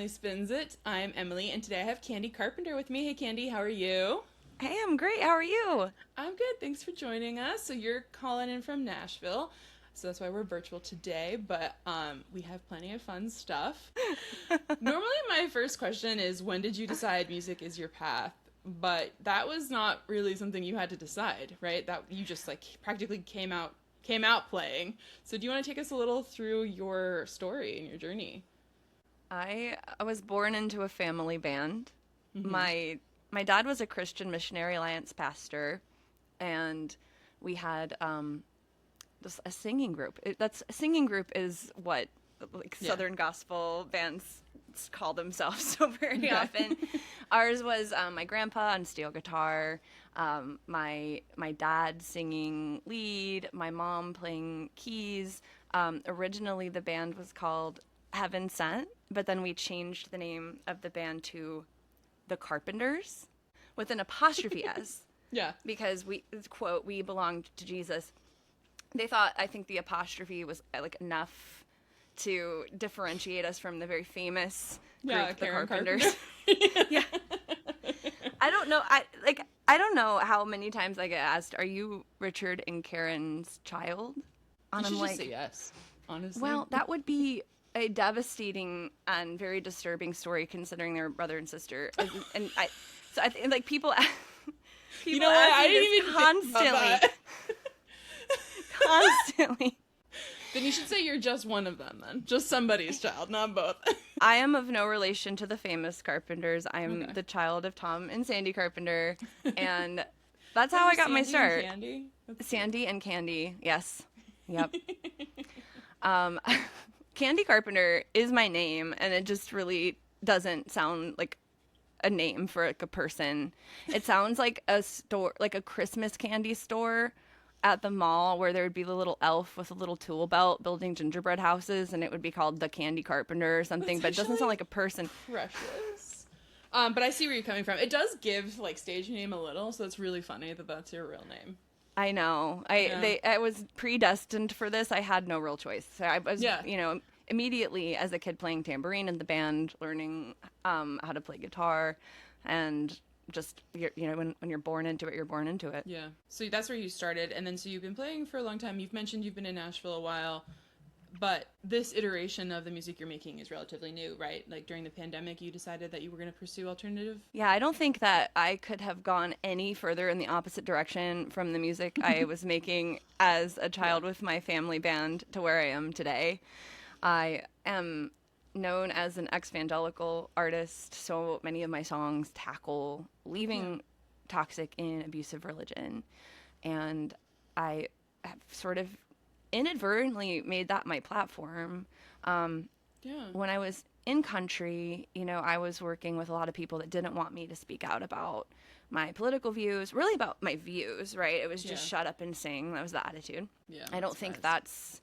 Emily Spins It. I'm Emily, and today I have Candi Carpenter with me. Hey, Candi, how are you? Hey, I'm great. How are you? I'm good. Thanks for joining us. So you're calling in from Nashville, so that's why we're virtual today. But we have plenty of fun stuff. Normally, my first question is, when did you decide music is your path? But that was not really something you had to decide, right? That you just like practically came out playing. So do you want to take us a little through your story and your journey? I was born into a family band. Mm-hmm. My dad was a Christian Missionary Alliance pastor, and we had just a singing group. A singing group is what like Yeah. Southern gospel bands call themselves so very Okay. often. Ours was my grandpa on steel guitar, my dad singing lead, my mom playing keys. Originally, the band was called Heaven Sent, but then we changed the name of the band to the Carpenters with an apostrophe S Yeah. because quote, we belonged to Jesus. They thought, I think the apostrophe was like enough to differentiate us from the very famous Yeah, group, the Karen Carpenters. Carpenter. Yeah. I don't know. I don't know how many times I get asked, "Are you Richard and Karen's child?" You And should I'm just say like, yes, honestly. well, that would be a devastating and very disturbing story considering they're brother and sister. So I think like people You people know what? ask I me didn't this even think about that. constantly. Then you should say you're just one of them then. Just somebody's child, not both. I am of no relation to the famous Carpenters. I am Okay. the child of Tom and Sandy Carpenter, and that's how They're I got my Sandy and start. Candy. That's Sandy and Candy, yes, yep. Um, Candy Carpenter is my name, and it just really doesn't sound like a name for like a person. It sounds like a store, like a Christmas candy store at the mall where there would be the little elf with a little tool belt building gingerbread houses, and it would be called the Candy Carpenter or something, That's but it doesn't sound actually like a person. precious. But I see where you're coming from. It does give like stage name a little, so it's really funny that that's your real name. I know. Yeah. I was predestined for this. I had no real choice. So I was, Yeah. immediately as a kid playing tambourine in the band, learning how to play guitar, and just when you're born into it, you're born into it. Yeah. So that's where you started, and then so you've been playing for a long time. You've mentioned you've been in Nashville a while, but this iteration of the music you're making is relatively new, right? Like during the pandemic, you decided that you were going to pursue alternative. Yeah, I don't think that I could have gone any further in the opposite direction from the music I was making as a child with my family band to where I am today. I am known as an ex-evangelical artist, so many of my songs tackle leaving toxic and abusive religion. And I have sort of inadvertently made that my platform. Yeah. When I was in country, I was working with a lot of people that didn't want me to speak out about my political views, really about my views, right? It was just Yeah. shut up and sing. That was the attitude. Yeah. I don't think that's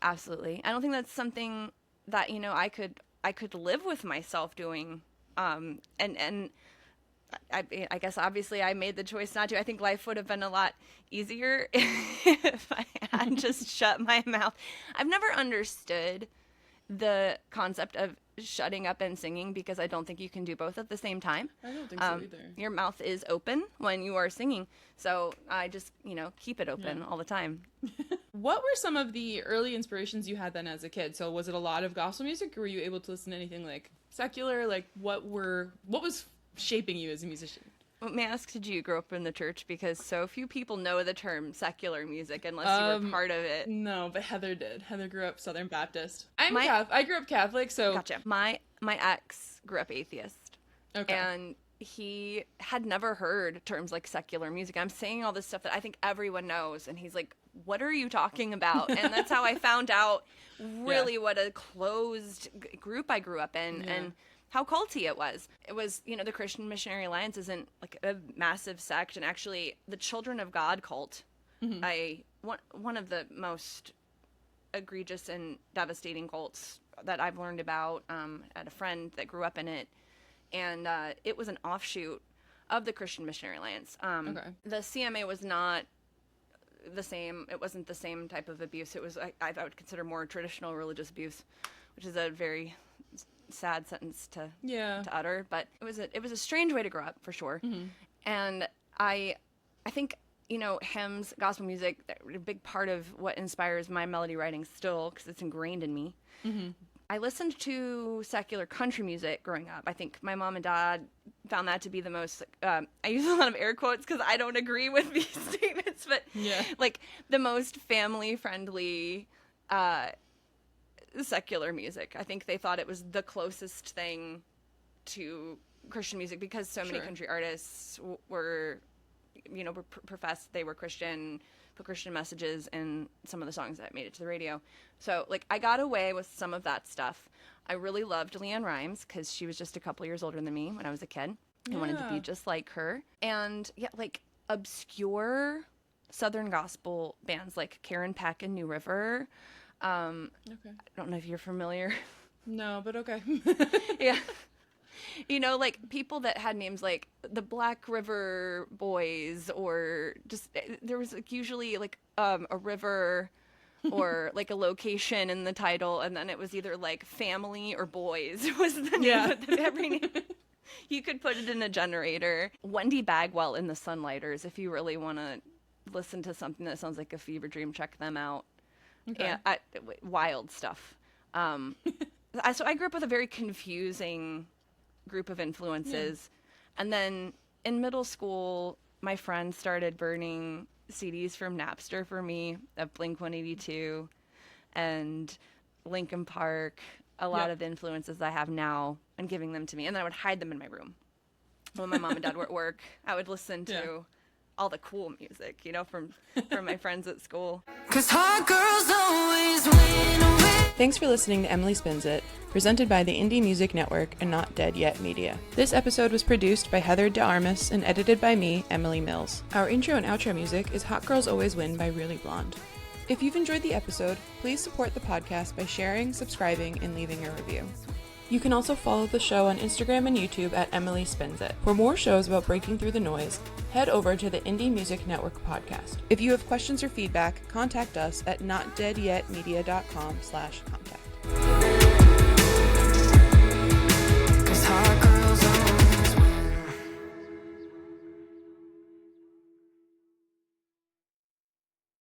absolutely. I don't think that's something that, I could live with myself doing. And I guess obviously I made the choice not to. I think life would have been a lot easier if I had just shut my mouth. I've never understood the concept of shutting up and singing because I don't think you can do both at the same time. I don't think so either. Your mouth is open when you are singing. So I just, keep it open all the time. What were some of the early inspirations you had then as a kid? So was it a lot of gospel music, or were you able to listen to anything like secular? Like what was shaping you as a musician? Well, may I ask, did you grow up in the church? Because so few people know the term secular music unless you were part of it. No, but Heather did. Heather grew up Southern Baptist. I grew up Catholic, so Gotcha. My ex grew up atheist. okay. And he had never heard terms like secular music. I'm saying all this stuff that I think everyone knows, and he's like, what are you talking about? And that's how I found out really what a closed group I grew up in and how culty it was. It was, the Christian Missionary Alliance isn't like a massive sect, and actually the Children of God cult, one of the most egregious and devastating cults that I've learned about. I had a friend that grew up in it, and it was an offshoot of the Christian Missionary Alliance. The CMA was not the same. It wasn't the same type of abuse. It was I would consider more traditional religious abuse, which is a very sad sentence to Yeah. utter, but it was a strange way to grow up, for sure. Mm-hmm. And I think, you know, hymns, gospel music, they're a big part of what inspires my melody writing still, because it's ingrained in me. Mm-hmm. I listened to secular country music growing up. I think my mom and dad found that to be the most, I use a lot of air quotes because I don't agree with these statements, but like the most family-friendly secular music. I think they thought it was the closest thing to Christian music because so many country artists were, you know, professed they were Christian, put Christian messages in some of the songs that made it to the radio. So, like, I got away with some of that stuff. I really loved Leanne Rimes because she was just a couple years older than me when I was a kid. I wanted to be just like her. And, yeah, like, obscure Southern gospel bands like Karen Peck and New River. I don't know if you're familiar. No, but okay. Yeah. You know, like, people that had names like the Black River Boys, or just, there was like usually like a river or like a location in the title, and then it was either like family or boys was the name of every name. You could put it in a generator. Wendy Bagwell in the Sunlighters, if you really want to listen to something that sounds like a fever dream, check them out. Okay. And wild stuff. So I grew up with a very confusing group of influences. And then in middle school, my friends started burning CDs from Napster for me of Blink-182 and Linkin Park, a lot of the influences I have now, and giving them to me. And then I would hide them in my room. When my mom and dad were at work, I would listen to all the cool music, you know, from my friends at school. 'Cause hot girls always win. Thanks for listening to Emily Spins It, presented by the Indie Music Network and Not Dead Yet Media. This episode was produced by Heather de Armas and edited by me, Emily Mills. Our intro and outro music is Hot Girls Always Win by Really Blonde. If you've enjoyed the episode, please support the podcast by sharing, subscribing, and leaving a review. You can also follow the show on Instagram and YouTube at Emily Spins It. For more shows about breaking through the noise, head over to the Indie Music Network podcast. If you have questions or feedback, contact us at notdeadyetmedia.com/contact.